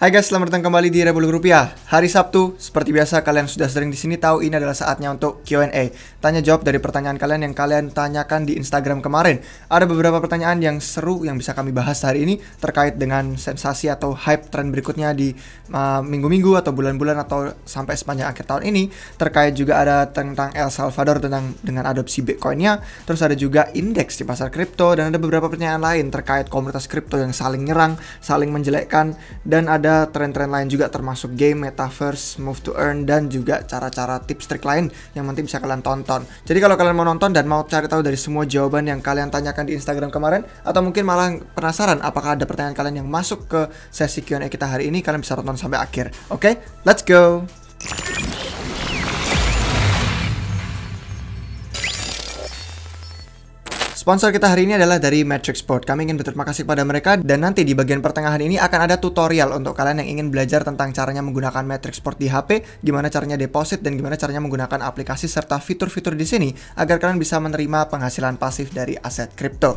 Hai guys, selamat datang kembali di Revolut Rupiah. Hari Sabtu, seperti biasa kalian sudah sering di sini tahu ini adalah saatnya untuk Q&A. Tanya jawab dari pertanyaan kalian yang kalian tanyakan di Instagram kemarin. Ada beberapa pertanyaan yang seru yang bisa kami bahas hari ini terkait dengan sensasi atau hype tren berikutnya di minggu-minggu atau bulan-bulan atau sampai sepanjang akhir tahun ini. Terkait juga ada tentang El Salvador dengan adopsi Bitcoin-nya. Terus ada juga indeks di pasar kripto dan ada beberapa pertanyaan lain terkait komunitas kripto yang saling nyerang, saling menjelekkan, dan ada tren-tren lain juga termasuk game, metaverse, move to earn, dan juga cara-cara tips trik lain yang nanti bisa kalian tonton. Jadi kalau kalian mau nonton dan mau cari tahu dari semua jawaban yang kalian tanyakan di Instagram kemarin, atau mungkin malah penasaran apakah ada pertanyaan kalian yang masuk ke sesi Q&A kita hari ini, kalian bisa tonton sampai akhir. Oke, let's go! Sponsor kita hari ini adalah dari Matrixport. Kami ingin berterima kasih kepada mereka dan nanti di bagian pertengahan ini akan ada tutorial untuk kalian yang ingin belajar tentang caranya menggunakan Matrixport di HP, gimana caranya deposit dan gimana caranya menggunakan aplikasi serta fitur-fitur di sini agar kalian bisa menerima penghasilan pasif dari aset kripto.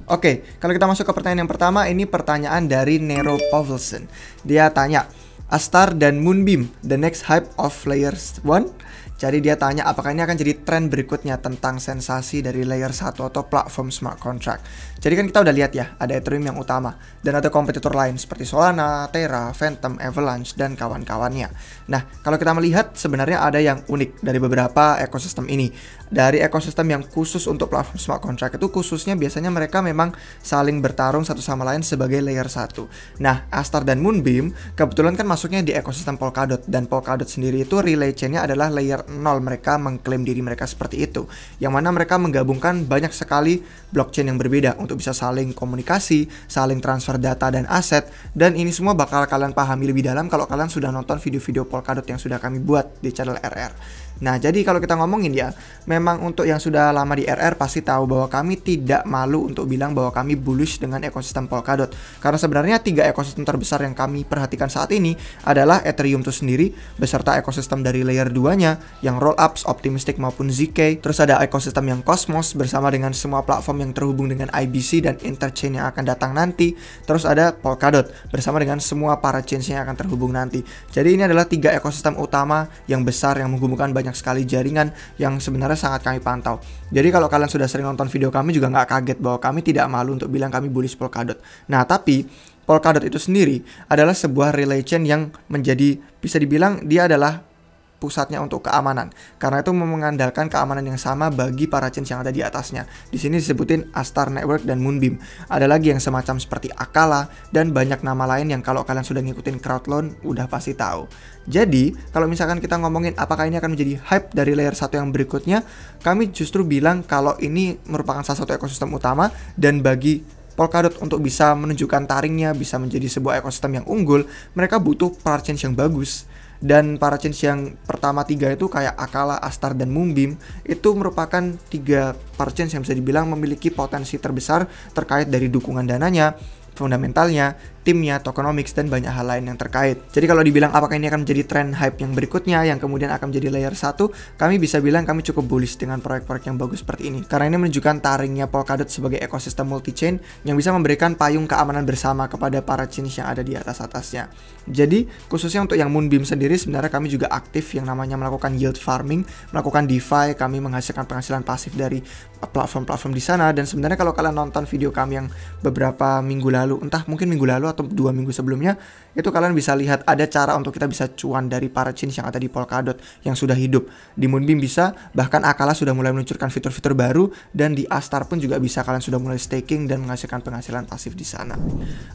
Oke, kalau kita masuk ke pertanyaan yang pertama, ini pertanyaan dari Nero Pavelson. Dia tanya, Astar dan Moonbeam, the next hype of layers 1? Jadi dia tanya apakah ini akan jadi tren berikutnya tentang sensasi dari layer 1 atau platform smart contract. Jadi kan kita udah lihat ya, ada Ethereum yang utama dan ada kompetitor lain seperti Solana, Terra, Phantom, Avalanche, dan kawan-kawannya. Nah, kalau kita melihat sebenarnya ada yang unik dari beberapa ekosistem ini. Dari ekosistem yang khusus untuk platform smart contract itu khususnya biasanya mereka memang saling bertarung satu sama lain sebagai layer 1. Nah, Astar dan Moonbeam kebetulan kan masuknya di ekosistem Polkadot, dan Polkadot sendiri itu relay chain-nya adalah layer 0. Mereka mengklaim diri mereka seperti itu, yang mana mereka menggabungkan banyak sekali blockchain yang berbeda untuk bisa saling komunikasi, saling transfer data dan aset, dan ini semua bakal kalian pahami lebih dalam kalau kalian sudah nonton video-video Polkadot yang sudah kami buat di channel RR. Nah, jadi kalau kita ngomongin ya, memang untuk yang sudah lama di RR pasti tahu bahwa kami tidak malu untuk bilang bahwa kami bullish dengan ekosistem Polkadot. Karena sebenarnya 3 ekosistem terbesar yang kami perhatikan saat ini adalah Ethereum itu sendiri, beserta ekosistem dari layer 2-nya, yang Rollups, Optimistic maupun ZK. Terus ada ekosistem yang Cosmos bersama dengan semua platform yang terhubung dengan IBC dan interchain yang akan datang nanti. Terus ada Polkadot bersama dengan semua para chains yang akan terhubung nanti. Jadi ini adalah 3 ekosistem utama yang besar yang menghubungkan banyak sekali jaringan yang sebenarnya sangat kami pantau. Jadi kalau kalian sudah sering nonton video kami juga nggak kaget bahwa kami tidak malu untuk bilang kami bullish Polkadot. Nah, tapi Polkadot itu sendiri adalah sebuah relay chain yang menjadi, bisa dibilang dia adalah pusatnya untuk keamanan, karena itu mengandalkan keamanan yang sama bagi para chains yang ada di atasnya. Di sini disebutin Astar Network dan Moonbeam. Ada lagi yang semacam seperti Akala dan banyak nama lain yang kalau kalian sudah ngikutin Crowdloan udah pasti tahu. Jadi kalau misalkan kita ngomongin apakah ini akan menjadi hype dari layer 1 yang berikutnya, kami justru bilang kalau ini merupakan salah satu ekosistem utama, dan bagi Polkadot untuk bisa menunjukkan taringnya, bisa menjadi sebuah ekosistem yang unggul, mereka butuh para chains yang bagus. Dan para chains yang pertama 3 itu kayak Akala, Astar, dan Moonbeam itu merupakan 3 para chains yang bisa dibilang memiliki potensi terbesar terkait dari dukungan dananya, fundamentalnya, timnya, tokenomics, dan banyak hal lain yang terkait. Jadi kalau dibilang apakah ini akan menjadi tren hype yang berikutnya yang kemudian akan menjadi layer 1, kami bisa bilang kami cukup bullish dengan proyek-proyek yang bagus seperti ini. Karena ini menunjukkan taringnya Polkadot sebagai ekosistem multi-chain yang bisa memberikan payung keamanan bersama kepada para chains yang ada di atas-atasnya. Jadi khususnya untuk yang Moonbeam sendiri sebenarnya kami juga aktif yang namanya melakukan yield farming, melakukan DeFi, kami menghasilkan penghasilan pasif dari platform-platform di sana. Dan sebenarnya kalau kalian nonton video kami yang beberapa minggu lalu, entah mungkin minggu lalu atau 2 minggu sebelumnya, itu kalian bisa lihat ada cara untuk kita bisa cuan dari para chains yang ada di Polkadot yang sudah hidup. Di Moonbeam bisa, bahkan Akala sudah mulai meluncurkan fitur-fitur baru, dan di Astar pun juga bisa, kalian sudah mulai staking dan menghasilkan penghasilan pasif di sana.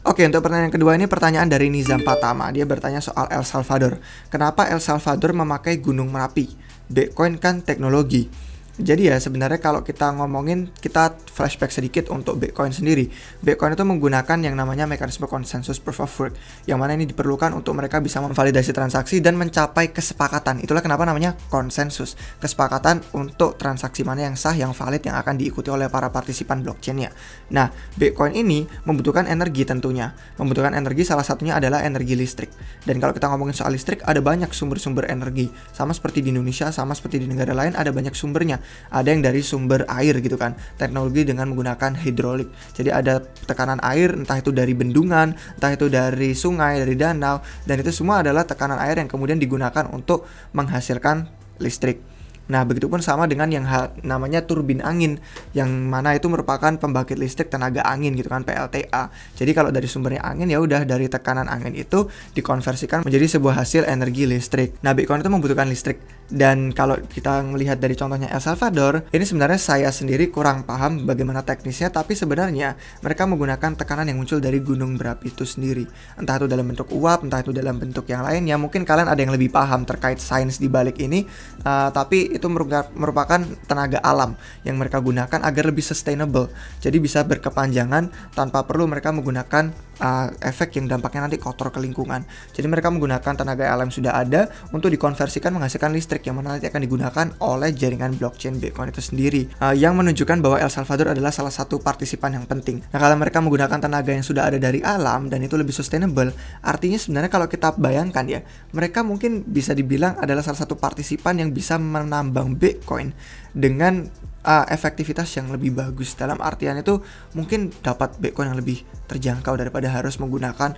Oke, untuk pertanyaan kedua ini pertanyaan dari Nizam Patama. Dia bertanya soal El Salvador. Kenapa El Salvador memakai Gunung Merapi? Bitcoin kan teknologi. Jadi ya sebenarnya kalau kita ngomongin, kita flashback sedikit untuk Bitcoin sendiri. Bitcoin itu menggunakan yang namanya mekanisme konsensus proof of work, yang mana ini diperlukan untuk mereka bisa memvalidasi transaksi dan mencapai kesepakatan. Itulah kenapa namanya konsensus, kesepakatan untuk transaksi mana yang sah, yang valid, yang akan diikuti oleh para partisipan blockchainnya. Nah, Bitcoin ini membutuhkan energi tentunya. Membutuhkan energi, salah satunya adalah energi listrik. Dan kalau kita ngomongin soal listrik, ada banyak sumber-sumber energi. Sama seperti di Indonesia, sama seperti di negara lain, ada banyak sumbernya. ada yang dari sumber air gitu kan, teknologi dengan menggunakan hidrolik. Jadi ada tekanan air, entah itu dari bendungan, entah itu dari sungai, dari danau, dan itu semua adalah tekanan air yang kemudian digunakan untuk menghasilkan listrik. Nah, begitupun sama dengan yang namanya turbin angin, yang mana itu merupakan pembangkit listrik tenaga angin gitu kan, PLTA. Jadi kalau dari sumbernya angin, ya udah dari tekanan angin itu dikonversikan menjadi sebuah hasil energi listrik. Nah, Bitcoin itu membutuhkan listrik. Dan kalau kita melihat dari contohnya El Salvador, ini sebenarnya saya sendiri kurang paham bagaimana teknisnya, tapi sebenarnya mereka menggunakan tekanan yang muncul dari gunung berapi itu sendiri. Entah itu dalam bentuk uap, entah itu dalam bentuk yang lainnya. Mungkin kalian ada yang lebih paham terkait sains di balik ini, tapi itu merupakan tenaga alam yang mereka gunakan agar lebih sustainable. Jadi bisa berkepanjangan tanpa perlu mereka menggunakan efek yang dampaknya nanti kotor ke lingkungan. Jadi mereka menggunakan tenaga alam yang sudah ada untuk dikonversikan menghasilkan listrik yang mana nanti akan digunakan oleh jaringan blockchain Bitcoin itu sendiri, yang menunjukkan bahwa El Salvador adalah salah satu partisipan yang penting. Nah, kalau mereka menggunakan tenaga yang sudah ada dari alam dan itu lebih sustainable, artinya sebenarnya kalau kita bayangkan ya, mereka mungkin bisa dibilang adalah salah satu partisipan yang bisa menambang Bitcoin dengan efektivitas yang lebih bagus. Dalam artian itu mungkin dapat Bitcoin yang lebih terjangkau daripada harus menggunakan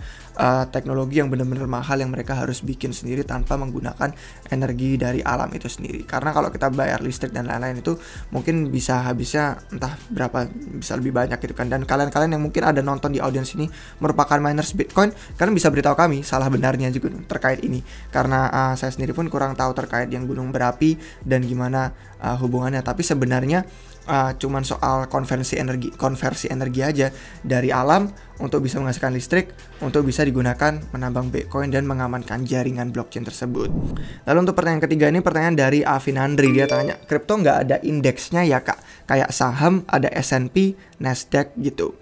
teknologi yang benar-benar mahal yang mereka harus bikin sendiri tanpa menggunakan energi dari alam itu sendiri. Karena kalau kita bayar listrik dan lain-lain itu mungkin bisa habisnya entah berapa, bisa lebih banyak gitu kan. Dan kalian-kalian yang mungkin ada nonton di audiens ini merupakan miners Bitcoin, kalian bisa beritahu kami salah benarnya juga terkait ini. Karena saya sendiri pun kurang tahu terkait yang gunung berapi dan gimana hubungannya. Tapi sebenarnya cuman soal konversi energi aja dari alam untuk bisa menghasilkan listrik untuk bisa digunakan menambang Bitcoin dan mengamankan jaringan blockchain tersebut. Lalu untuk pertanyaan ketiga ini pertanyaan dari Avinandri, dia tanya, kripto nggak ada indeksnya ya kak? Kayak saham ada S&P, Nasdaq gitu.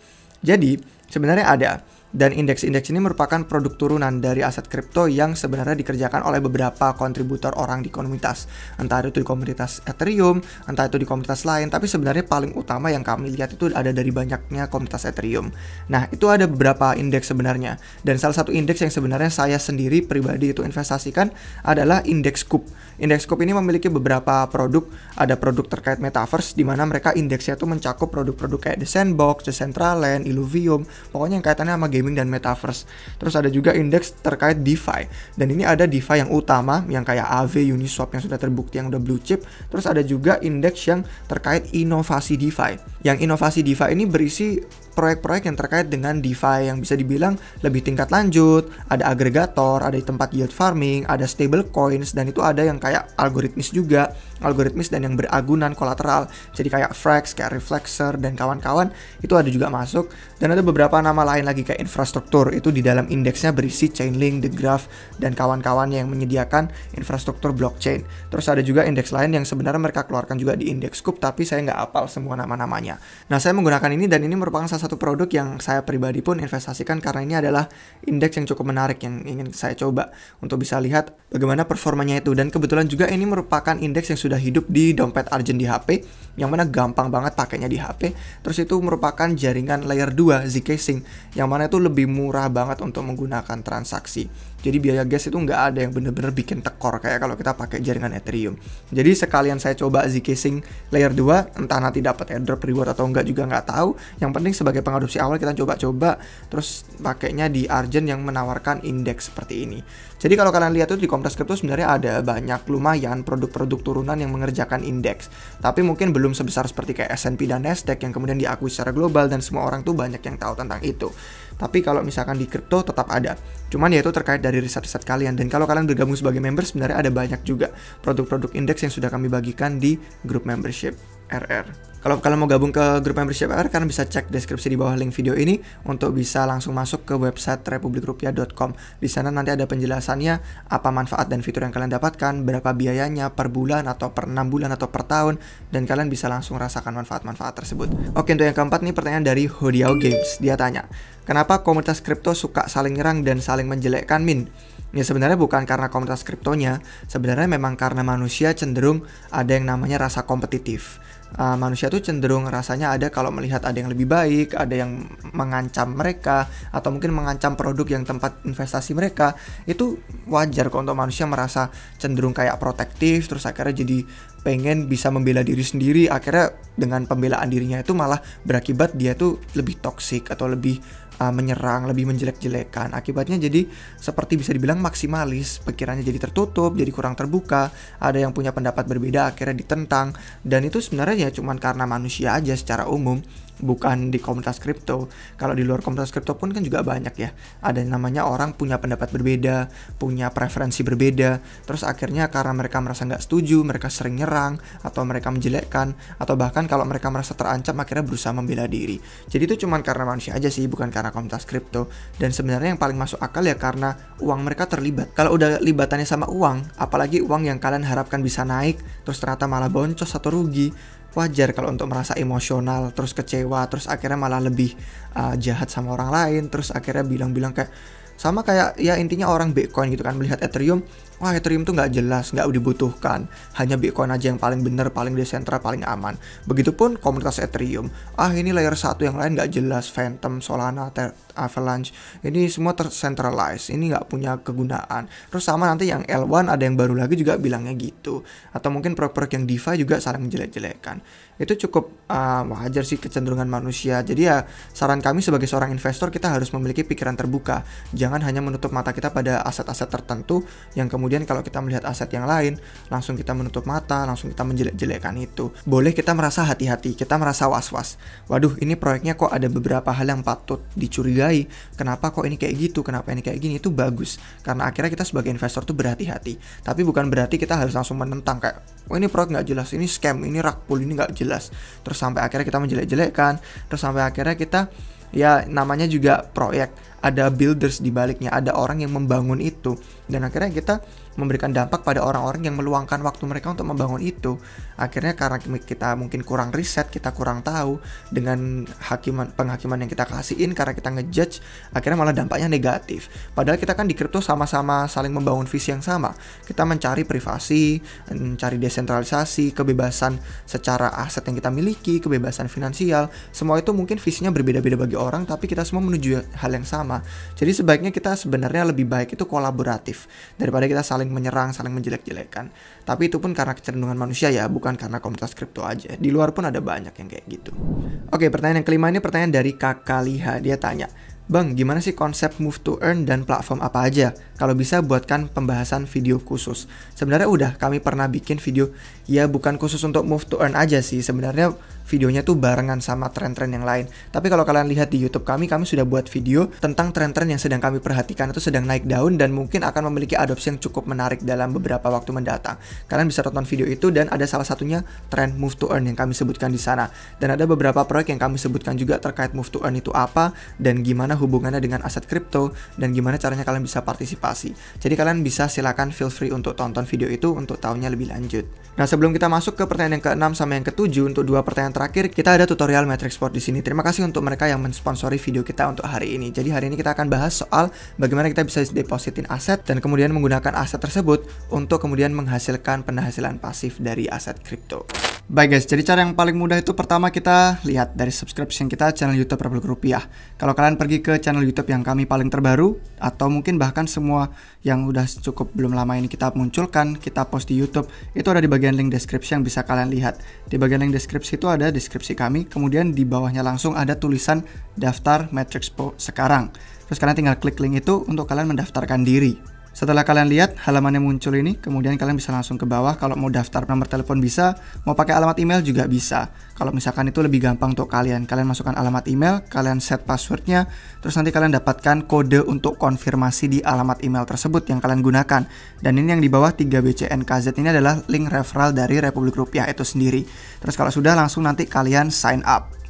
Jadi sebenarnya ada. Dan indeks-indeks ini merupakan produk turunan dari aset kripto yang sebenarnya dikerjakan oleh beberapa kontributor orang di komunitas. Entah itu di komunitas Ethereum, entah itu di komunitas lain, tapi sebenarnya paling utama yang kami lihat itu ada dari banyaknya komunitas Ethereum. Nah, itu ada beberapa indeks sebenarnya. Dan salah satu indeks yang sebenarnya saya sendiri pribadi itu investasikan adalah indeks KUP. Indeks KUP ini memiliki beberapa produk, ada produk terkait metaverse di mana mereka indeksnya itu mencakup produk-produk kayak The Sandbox, Decentraland, Illuvium, pokoknya yang kaitannya sama gaming dan metaverse. Terus ada juga indeks terkait DeFi. Dan ini ada DeFi yang utama yang kayak Aave, Uniswap yang sudah terbukti yang udah blue chip. Terus ada juga indeks yang terkait inovasi DeFi. Yang inovasi DeFi ini berisi proyek-proyek yang terkait dengan DeFi yang bisa dibilang lebih tingkat lanjut, ada agregator, ada tempat yield farming, ada stable coins, dan itu ada yang kayak algoritmis juga, algoritmis dan yang beragunan kolateral, jadi kayak Frax, kayak Reflexer, dan kawan-kawan, itu ada juga masuk. Dan ada beberapa nama lain lagi kayak infrastruktur, itu di dalam indeksnya berisi Chainlink, The Graph, dan kawan-kawannya yang menyediakan infrastruktur blockchain. Terus ada juga indeks lain yang sebenarnya mereka keluarkan juga di indeks KUP, tapi saya nggak hafal semua nama-namanya. Nah, saya menggunakan ini dan ini merupakan salah satu produk yang saya pribadi pun investasikan karena ini adalah indeks yang cukup menarik yang ingin saya coba untuk bisa lihat bagaimana performanya itu. Dan kebetulan juga ini merupakan indeks yang sudah hidup di dompet Argent di HP, yang mana gampang banget pakainya di HP. Terus itu merupakan jaringan layer 2 Zcash, yang mana itu lebih murah banget untuk menggunakan transaksi. Jadi biaya gas itu nggak ada yang bener-bener bikin tekor kayak kalau kita pakai jaringan Ethereum. Jadi sekalian saya coba Zcash layer 2, entah nanti dapat airdrop reward atau enggak juga nggak tahu. Yang penting sebagai pengadopsi awal kita coba-coba terus pakainya di Argent yang menawarkan indeks seperti ini. Jadi kalau kalian lihat tuh di komunitas kripto sebenarnya ada banyak lumayan produk-produk turunan yang mengerjakan indeks. Tapi mungkin belum sebesar seperti kayak S&P dan Nasdaq yang kemudian diakui secara global dan semua orang tuh banyak yang tahu tentang itu. Tapi kalau misalkan di kripto tetap ada. Cuman ya itu terkait dari riset-riset kalian. Dan kalau kalian bergabung sebagai member sebenarnya ada banyak juga produk-produk indeks yang sudah kami bagikan di grup membership RR. Kalau kalian mau gabung ke grup membership RR, kalian bisa cek deskripsi di bawah link video ini untuk bisa langsung masuk ke website republikrupiah.com. Di sana nanti ada penjelasannya apa manfaat dan fitur yang kalian dapatkan, berapa biayanya per bulan atau per 6 bulan atau per tahun, dan kalian bisa langsung rasakan manfaat-manfaat tersebut. Oke, untuk yang keempat nih pertanyaan dari Hodiao Games. Dia tanya, kenapa komunitas kripto suka saling nyerang dan saling menjelekkan Min? Ya sebenarnya bukan karena komunitas kriptonya, sebenarnya memang karena manusia cenderung ada yang namanya rasa kompetitif. Manusia tuh cenderung rasanya ada kalau melihat ada yang lebih baik, ada yang mengancam mereka, atau mungkin mengancam produk yang tempat investasi mereka. Itu wajar kok untuk manusia merasa cenderung kayak protektif, terus akhirnya jadi pengen bisa membela diri sendiri, akhirnya dengan pembelaan dirinya itu malah berakibat dia tuh lebih toksik atau lebih menyerang, lebih menjelek-jelekan. Akibatnya jadi seperti bisa dibilang maksimalis, pikirannya jadi tertutup, jadi kurang terbuka, ada yang punya pendapat berbeda akhirnya ditentang, dan itu sebenarnya ya cuman karena manusia aja secara umum, bukan di komunitas kripto. Kalau di luar komunitas kripto pun kan juga banyak ya, ada yang namanya orang punya pendapat berbeda, punya preferensi berbeda, terus akhirnya karena mereka merasa nggak setuju, mereka sering nyerang, atau mereka menjelekkan, atau bahkan kalau mereka merasa terancam akhirnya berusaha membela diri. Jadi itu cuman karena manusia aja sih, bukan karena komunitas kripto. Dan sebenarnya yang paling masuk akal ya karena uang mereka terlibat. Kalau udah libatannya sama uang, apalagi uang yang kalian harapkan bisa naik, terus ternyata malah boncos atau rugi, wajar kalau untuk merasa emosional, terus kecewa, terus akhirnya malah lebih jahat sama orang lain, terus akhirnya bilang-bilang kayak sama kayak ya intinya orang Bitcoin gitu kan, melihat Ethereum, wah Ethereum tuh nggak jelas, nggak dibutuhkan, hanya Bitcoin aja yang paling bener, paling desentral, paling aman. Begitupun komunitas Ethereum, ini layer 1 yang lain nggak jelas, Phantom, Solana, Avalanche, ini semua tercentralized, ini nggak punya kegunaan. Terus sama nanti yang L1 ada yang baru lagi juga bilangnya gitu, atau mungkin proyek-proyek yang DeFi juga saling menjelek-jelekan. Itu cukup wajar sih kecenderungan manusia. Jadi ya saran kami sebagai seorang investor, kita harus memiliki pikiran terbuka, jangan hanya menutup mata kita pada aset-aset tertentu yang kemudian kalau kita melihat aset yang lain langsung kita menutup mata, langsung kita menjelek-jelekkan itu. Boleh kita merasa hati-hati, kita merasa was-was, waduh ini proyeknya kok ada beberapa hal yang patut dicurigai, kenapa kok ini kayak gitu, kenapa ini kayak gini. Itu bagus karena akhirnya kita sebagai investor tuh berhati-hati, tapi bukan berarti kita harus langsung menentang kayak ini proyek nggak jelas, ini scam, ini rug pull, ini nggak jelas, terus sampai akhirnya kita menjelek-jelekkan, terus sampai akhirnya kita ya namanya juga proyek, ada builders di baliknya, ada orang yang membangun itu, dan akhirnya kita memberikan dampak pada orang-orang yang meluangkan waktu mereka untuk membangun itu. Akhirnya karena kita mungkin kurang riset, kita kurang tahu dengan penghakiman yang kita kasihin, karena kita ngejudge, akhirnya malah dampaknya negatif. Padahal kita kan di kripto sama-sama saling membangun visi yang sama. Kita mencari privasi, mencari desentralisasi, kebebasan secara aset yang kita miliki, kebebasan finansial, semua itu mungkin visinya berbeda-beda bagi orang, tapi kita semua menuju hal yang sama. Jadi sebaiknya kita sebenarnya lebih baik itu kolaboratif daripada kita saling menyerang, saling menjelek-jelekan. Tapi itu pun karena kecenderungan manusia ya, bukan karena komunitas kripto aja. Di luar pun ada banyak yang kayak gitu. Oke, pertanyaan yang kelima ini pertanyaan dari Kakak Liha. Dia tanya, Bang, gimana sih konsep move to earn dan platform apa aja? Kalau bisa buatkan pembahasan video khusus. Sebenarnya udah kami pernah bikin video, ya bukan khusus untuk move to earn aja sih. Sebenarnya videonya tuh barengan sama tren-tren yang lain. Tapi kalau kalian lihat di YouTube kami sudah buat video tentang tren-tren yang sedang kami perhatikan itu sedang naik daun dan mungkin akan memiliki adopsi yang cukup menarik dalam beberapa waktu mendatang. Kalian bisa tonton video itu dan ada salah satunya tren move to earn yang kami sebutkan di sana. Dan ada beberapa proyek yang kami sebutkan juga terkait move to earn itu apa dan gimana hubungannya dengan aset kripto dan gimana caranya kalian bisa partisipasi. Jadi kalian bisa silakan feel free untuk tonton video itu untuk tahunya lebih lanjut. Nah, sebelum kita masuk ke pertanyaan yang ke-6 sama yang ke-7 untuk dua pertanyaan terakhir, kita ada tutorial Matrixport di sini. Terima kasih untuk mereka yang mensponsori video kita untuk hari ini. Jadi hari ini kita akan bahas soal bagaimana kita bisa depositin aset dan kemudian menggunakan aset tersebut untuk kemudian menghasilkan penghasilan pasif dari aset kripto. Baik guys, jadi cara yang paling mudah itu pertama kita lihat dari subscription kita channel YouTube Republik Rupiah. Kalau kalian pergi ke channel YouTube yang kami paling terbaru atau mungkin bahkan semua yang udah cukup belum lama ini kita munculkan, kita post di YouTube, itu ada di bagian link deskripsi yang bisa kalian lihat. Di bagian link deskripsi itu ada deskripsi kami, kemudian di bawahnya langsung ada tulisan daftar Matrixport sekarang. Terus kalian tinggal klik link itu untuk kalian mendaftarkan diri. Setelah kalian lihat halaman yang muncul ini, kemudian kalian bisa langsung ke bawah. Kalau mau daftar nomor telepon bisa, mau pakai alamat email juga bisa. Kalau misalkan itu lebih gampang untuk kalian masukkan alamat email, kalian set passwordnya, terus nanti kalian dapatkan kode untuk konfirmasi di alamat email tersebut yang kalian gunakan. Dan ini yang di bawah 3BCNKZ ini adalah link referral dari Republik Rupiah itu sendiri. Terus kalau sudah langsung nanti kalian sign up.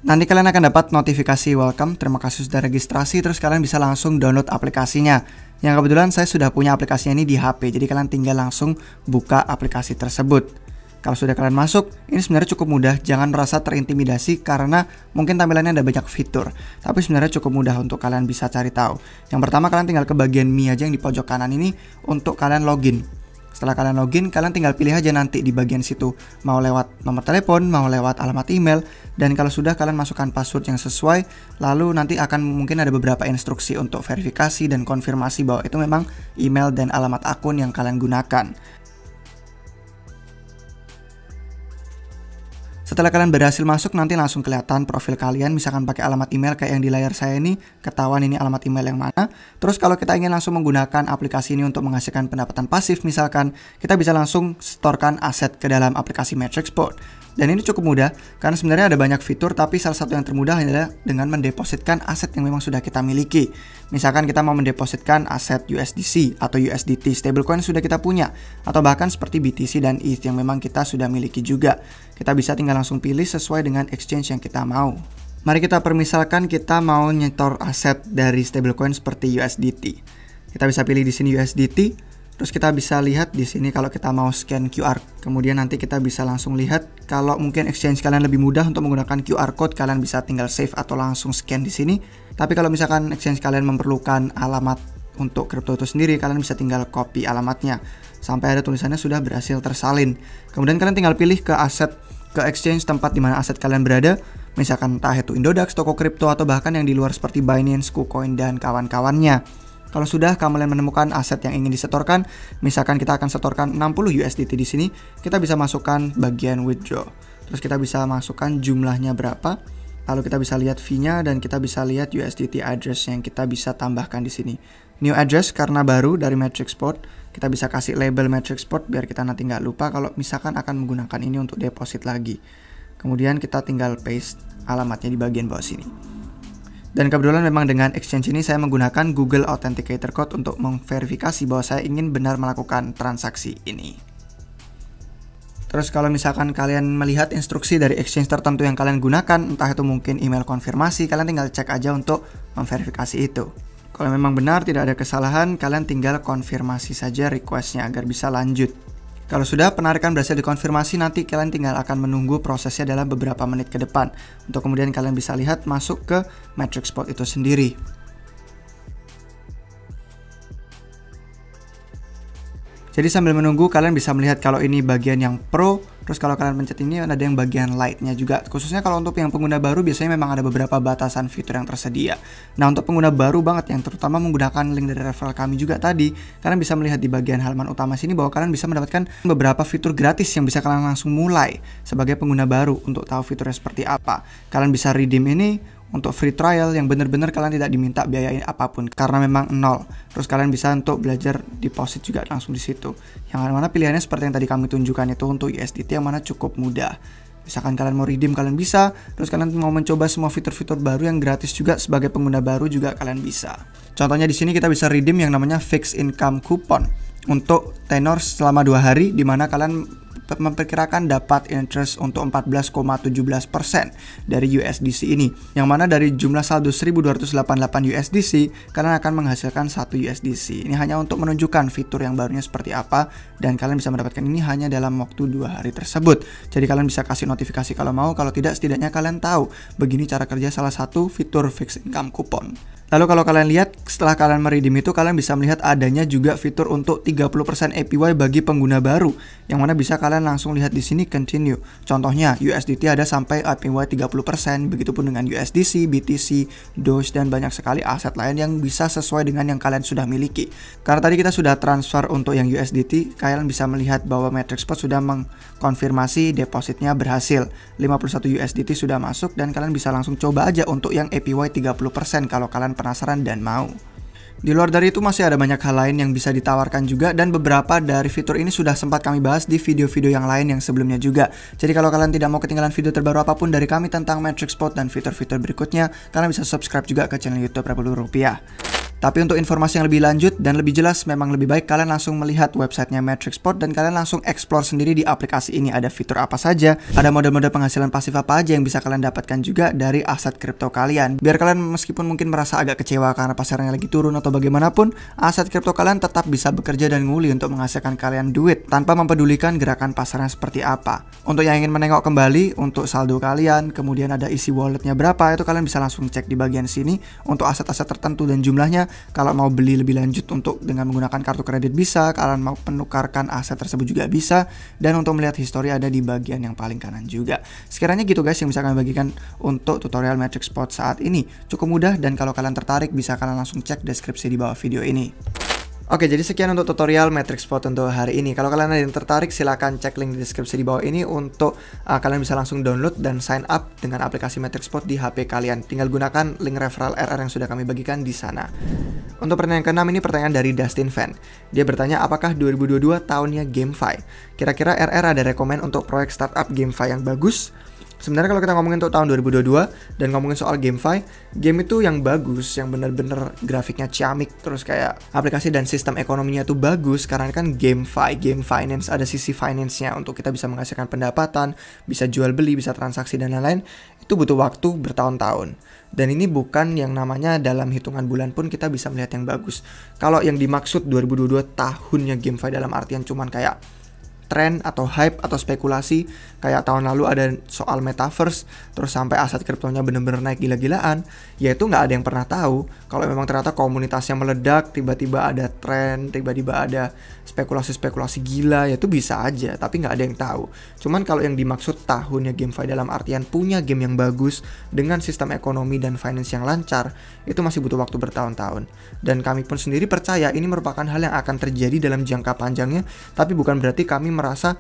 Nanti kalian akan dapat notifikasi welcome, terima kasih sudah registrasi, terus kalian bisa langsung download aplikasinya. Yang kebetulan saya sudah punya aplikasinya ini di HP, jadi kalian tinggal langsung buka aplikasi tersebut. Kalau sudah kalian masuk, ini sebenarnya cukup mudah, jangan merasa terintimidasi karena mungkin tampilannya ada banyak fitur. Tapi sebenarnya cukup mudah untuk kalian bisa cari tahu. Yang pertama kalian tinggal ke bagian Me aja yang di pojok kanan ini untuk kalian login. Setelah kalian login, kalian tinggal pilih aja nanti di bagian situ, mau lewat nomor telepon, mau lewat alamat email, dan kalau sudah kalian masukkan password yang sesuai, lalu nanti akan mungkin ada beberapa instruksi untuk verifikasi dan konfirmasi bahwa itu memang email dan alamat akun yang kalian gunakan. Setelah kalian berhasil masuk, nanti langsung kelihatan profil kalian, misalkan pakai alamat email kayak yang di layar saya ini, ketahuan ini alamat email yang mana. Terus kalau kita ingin langsung menggunakan aplikasi ini untuk menghasilkan pendapatan pasif, misalkan kita bisa langsung setorkan aset ke dalam aplikasi Metricsport. Dan ini cukup mudah, karena sebenarnya ada banyak fitur, tapi salah satu yang termudah adalah dengan mendepositkan aset yang memang sudah kita miliki. Misalkan kita mau mendepositkan aset USDC atau USDT, stablecoin sudah kita punya, atau bahkan seperti BTC dan ETH yang memang kita sudah miliki juga. Kita bisa tinggal langsung pilih sesuai dengan exchange yang kita mau. Mari kita permisalkan kita mau nyetor aset dari stablecoin seperti USDT. Kita bisa pilih di sini USDT. Terus kita bisa lihat di sini kalau kita mau scan QR. Kemudian nanti kita bisa langsung lihat kalau mungkin exchange kalian lebih mudah untuk menggunakan QR code, kalian bisa tinggal save atau langsung scan di sini. Tapi kalau misalkan exchange kalian memerlukan alamat untuk kripto itu sendiri, kalian bisa tinggal copy alamatnya sampai ada tulisannya sudah berhasil tersalin. Kemudian kalian tinggal pilih ke aset, ke exchange tempat di mana aset kalian berada. Misalkan entah itu Indodax, toko kripto, atau bahkan yang di luar seperti Binance, KuCoin, dan kawan-kawannya. Kalau sudah kalian menemukan aset yang ingin disetorkan, misalkan kita akan setorkan 60 USDT di sini, kita bisa masukkan bagian withdraw. Terus kita bisa masukkan jumlahnya berapa, lalu kita bisa lihat fee-nya dan kita bisa lihat USDT address yang kita bisa tambahkan di sini. New address karena baru dari Metricsport, kita bisa kasih label Metricsport biar kita nanti nggak lupa kalau misalkan akan menggunakan ini untuk deposit lagi. Kemudian kita tinggal paste alamatnya di bagian bawah sini. Dan kebetulan memang dengan exchange ini saya menggunakan Google Authenticator Code untuk memverifikasi bahwa saya ingin benar melakukan transaksi ini. Terus kalau misalkan kalian melihat instruksi dari exchange tertentu yang kalian gunakan, entah itu mungkin email konfirmasi, kalian tinggal cek aja untuk memverifikasi itu. Kalau memang benar tidak ada kesalahan, kalian tinggal konfirmasi saja requestnya agar bisa lanjut. Kalau sudah penarikan berhasil dikonfirmasi, nanti kalian tinggal akan menunggu prosesnya dalam beberapa menit ke depan. Untuk kemudian kalian bisa lihat masuk ke Metricsport itu sendiri. Jadi sambil menunggu kalian bisa melihat kalau ini bagian yang pro. Terus kalau kalian pencet ini ada yang bagian light-nya juga. Khususnya kalau untuk yang pengguna baru biasanya memang ada beberapa batasan fitur yang tersedia. Nah untuk pengguna baru banget yang terutama menggunakan link dari referral kami juga tadi, kalian bisa melihat di bagian halaman utama sini bahwa kalian bisa mendapatkan beberapa fitur gratis yang bisa kalian langsung mulai sebagai pengguna baru. Untuk tahu fiturnya seperti apa, kalian bisa redeem ini untuk free trial yang benar-benar kalian tidak diminta biaya apapun karena memang nol. Terus kalian bisa untuk belajar deposit juga langsung di situ. Yang mana pilihannya seperti yang tadi kami tunjukkan itu untuk USDT yang mana cukup mudah. Misalkan kalian mau redeem kalian bisa, terus kalian mau mencoba semua fitur-fitur baru yang gratis juga sebagai pengguna baru juga kalian bisa. Contohnya di sini kita bisa redeem yang namanya fixed income coupon untuk tenor selama 2 hari di mana kalian memperkirakan dapat interest untuk 14,17% dari USDC ini, yang mana dari jumlah saldo 1288 USDC kalian akan menghasilkan 1 USDC. Ini hanya untuk menunjukkan fitur yang barunya seperti apa, dan kalian bisa mendapatkan ini hanya dalam waktu 2 hari tersebut. Jadi kalian bisa kasih notifikasi kalau mau, kalau tidak setidaknya kalian tahu begini cara kerja salah satu fitur fixed income coupon. Lalu kalau kalian lihat setelah kalian meredeem itu, kalian bisa melihat adanya juga fitur untuk 30% APY bagi pengguna baru, yang mana bisa kalian langsung lihat di sini continue. Contohnya USDT ada sampai APY 30%, begitupun dengan USDC, BTC, Doge, dan banyak sekali aset lain yang bisa sesuai dengan yang kalian sudah miliki. Karena tadi kita sudah transfer untuk yang USDT, kalian bisa melihat bahwa Metricsport sudah mengkonfirmasi depositnya berhasil. 51 USDT sudah masuk dan kalian bisa langsung coba aja untuk yang APY 30% kalau kalian penasaran dan mau. Di luar dari itu masih ada banyak hal lain yang bisa ditawarkan juga, dan beberapa dari fitur ini sudah sempat kami bahas di video-video yang lain yang sebelumnya juga. Jadi kalau kalian tidak mau ketinggalan video terbaru apapun dari kami tentang Metricsport dan fitur-fitur berikutnya, kalian bisa subscribe juga ke channel YouTube Rp10.000. Tapi untuk informasi yang lebih lanjut dan lebih jelas, memang lebih baik kalian langsung melihat websitenya Metricsport dan kalian langsung explore sendiri di aplikasi ini. Ada fitur apa saja, ada model-model penghasilan pasif apa aja yang bisa kalian dapatkan juga dari aset kripto kalian. Biar kalian meskipun mungkin merasa agak kecewa karena pasarnya lagi turun atau bagaimanapun, aset kripto kalian tetap bisa bekerja dan nguli untuk menghasilkan kalian duit tanpa mempedulikan gerakan pasarnya seperti apa. Untuk yang ingin menengok kembali untuk saldo kalian, kemudian ada isi walletnya berapa, itu kalian bisa langsung cek di bagian sini. Untuk aset-aset tertentu dan jumlahnya, kalau mau beli lebih lanjut untuk dengan menggunakan kartu kredit bisa, kalian mau menukarkan aset tersebut juga bisa, dan untuk melihat histori ada di bagian yang paling kanan juga. Sekiranya gitu guys yang bisa kami bagikan untuk tutorial Matrix Spot saat ini. Cukup mudah, dan kalau kalian tertarik bisa kalian langsung cek deskripsi di bawah video ini. Oke, jadi sekian untuk tutorial Matrix Spot untuk hari ini. Kalau kalian ada yang tertarik, silahkan cek link di deskripsi di bawah ini untuk kalian bisa langsung download dan sign up dengan aplikasi Matrix Spot di HP kalian. Tinggal gunakan link referral RR yang sudah kami bagikan di sana. Untuk pertanyaan ke-6 ini pertanyaan dari Dustin Fan. Dia bertanya, apakah 2022 tahunnya GameFi? Kira-kira RR ada rekomen untuk proyek startup GameFi yang bagus? Sebenarnya kalau kita ngomongin untuk tahun 2022 dan ngomongin soal GameFi, game itu yang bagus, yang bener-bener grafiknya ciamik, terus kayak aplikasi dan sistem ekonominya tuh bagus, karena kan GameFi, game finance, ada sisi finance-nya untuk kita bisa menghasilkan pendapatan, bisa jual beli, bisa transaksi dan lain-lain. Itu butuh waktu bertahun-tahun. Dan ini bukan yang namanya dalam hitungan bulan pun kita bisa melihat yang bagus. Kalau yang dimaksud 2022 tahunnya GameFi dalam artian cuman kayak tren atau hype atau spekulasi, kayak tahun lalu ada soal metaverse terus sampai aset kriptonya bener-bener naik gila-gilaan, ya itu nggak ada yang pernah tahu. Kalau memang ternyata komunitasnya meledak, tiba-tiba ada tren, tiba-tiba ada spekulasi-spekulasi gila, ya itu bisa aja, tapi nggak ada yang tahu. Cuman kalau yang dimaksud tahunnya GameFi dalam artian punya game yang bagus dengan sistem ekonomi dan finance yang lancar, itu masih butuh waktu bertahun-tahun. Dan kami pun sendiri percaya ini merupakan hal yang akan terjadi dalam jangka panjangnya, tapi bukan berarti kami merasa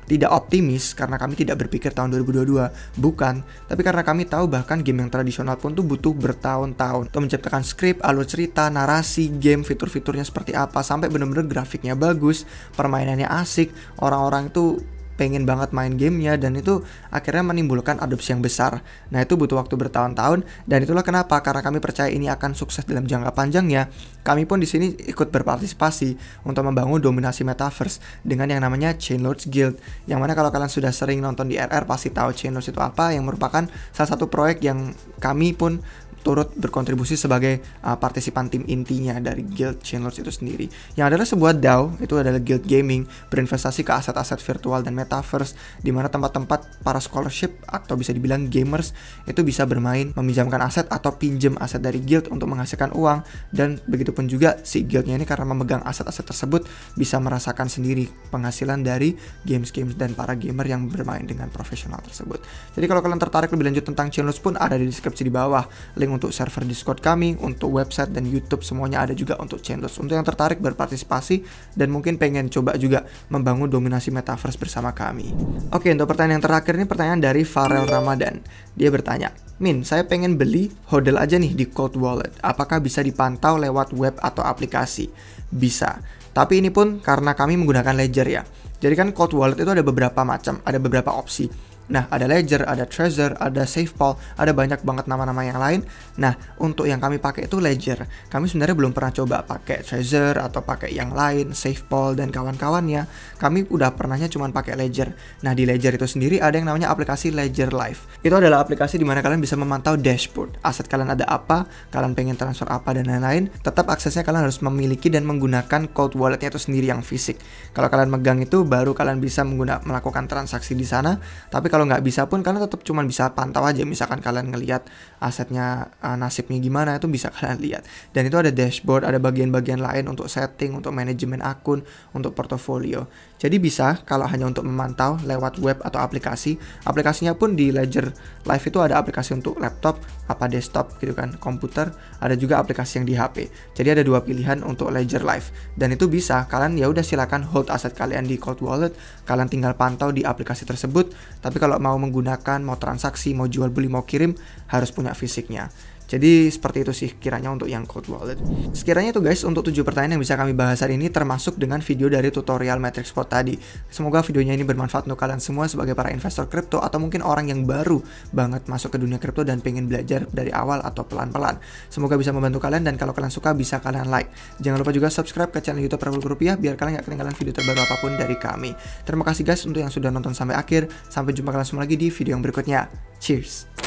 tidak optimis karena kami tidak berpikir tahun 2022, bukan, tapi karena kami tahu bahkan game yang tradisional pun tuh butuh bertahun-tahun untuk menciptakan skrip, alur cerita, narasi, game, fitur-fiturnya seperti apa, sampai bener-bener grafiknya bagus, permainannya asik, orang-orang itu pengen banget main gamenya, dan itu akhirnya menimbulkan adopsi yang besar. Nah itu butuh waktu bertahun-tahun, dan itulah kenapa, karena kami percaya ini akan sukses dalam jangka panjangnya. Kami pun di sini ikut berpartisipasi untuk membangun dominasi metaverse dengan yang namanya Chainlords Guild, yang mana kalau kalian sudah sering nonton di RR pasti tahu Chainlords itu apa, yang merupakan salah satu proyek yang kami pun turut berkontribusi sebagai partisipan tim intinya dari Guild Chainlords itu sendiri, yang adalah sebuah DAO, itu adalah guild gaming, berinvestasi ke aset-aset virtual dan metaverse, di mana tempat-tempat para scholarship atau bisa dibilang gamers itu bisa bermain, meminjamkan aset atau pinjam aset dari guild untuk menghasilkan uang, dan begitupun juga si guildnya ini karena memegang aset-aset tersebut bisa merasakan sendiri penghasilan dari games-games dan para gamer yang bermain dengan profesional tersebut. Jadi kalau kalian tertarik lebih lanjut tentang Chainlords pun ada di deskripsi di bawah, link untuk server Discord kami, untuk website dan YouTube semuanya ada juga untuk Chainlords. Untuk yang tertarik berpartisipasi dan mungkin pengen coba juga membangun dominasi metaverse bersama kami. Oke, untuk pertanyaan yang terakhir ini pertanyaan dari Farel Ramadan. Dia bertanya, Min, saya pengen beli hodl aja nih di Cold Wallet. Apakah bisa dipantau lewat web atau aplikasi? Bisa. Tapi ini pun karena kami menggunakan Ledger ya. Jadi kan Cold Wallet itu ada beberapa macam, ada beberapa opsi. Nah, ada Ledger, ada Trezor, ada SafePol, ada banyak banget nama-nama yang lain. Nah, untuk yang kami pakai itu Ledger. Kami sebenarnya belum pernah coba pakai Trezor atau pakai yang lain, SafePol dan kawan-kawannya. Kami udah pernahnya cuma pakai Ledger. Nah, di Ledger itu sendiri ada yang namanya aplikasi Ledger Live. Itu adalah aplikasi di mana kalian bisa memantau dashboard. Aset kalian ada apa, kalian pengen transfer apa dan lain-lain. Tetap aksesnya kalian harus memiliki dan menggunakan Cold Walletnya itu sendiri yang fisik. Kalau kalian megang itu baru kalian bisa melakukan transaksi di sana. Tapi kalau nggak bisa pun kalian tetap cuma bisa pantau aja, misalkan kalian ngelihat asetnya nasibnya gimana, itu bisa kalian lihat. Dan itu ada dashboard, ada bagian-bagian lain untuk setting, untuk manajemen akun, untuk portofolio. Jadi bisa kalau hanya untuk memantau lewat web atau aplikasi. Aplikasinya pun di Ledger Live itu ada aplikasi untuk laptop, apa desktop gitu kan, komputer, ada juga aplikasi yang di HP. Jadi ada dua pilihan untuk Ledger Live. Dan itu bisa kalian ya udah silakan hold aset kalian di Cold Wallet, kalian tinggal pantau di aplikasi tersebut. Tapi kalau mau menggunakan, mau transaksi, mau jual beli, mau kirim, harus punya fisiknya. Jadi seperti itu sih kiranya untuk yang Cold Wallet. Sekiranya itu guys untuk 7 pertanyaan yang bisa kami bahas hari ini, termasuk dengan video dari tutorial Matrix Spot tadi. Semoga videonya ini bermanfaat untuk kalian semua sebagai para investor kripto atau mungkin orang yang baru banget masuk ke dunia kripto dan pengen belajar dari awal atau pelan-pelan. Semoga bisa membantu kalian, dan kalau kalian suka bisa kalian like. Jangan lupa juga subscribe ke channel YouTube Revolt Rupiah biar kalian gak ketinggalan video terbaru apapun dari kami. Terima kasih guys untuk yang sudah nonton sampai akhir. Sampai jumpa kalian semua lagi di video yang berikutnya. Cheers!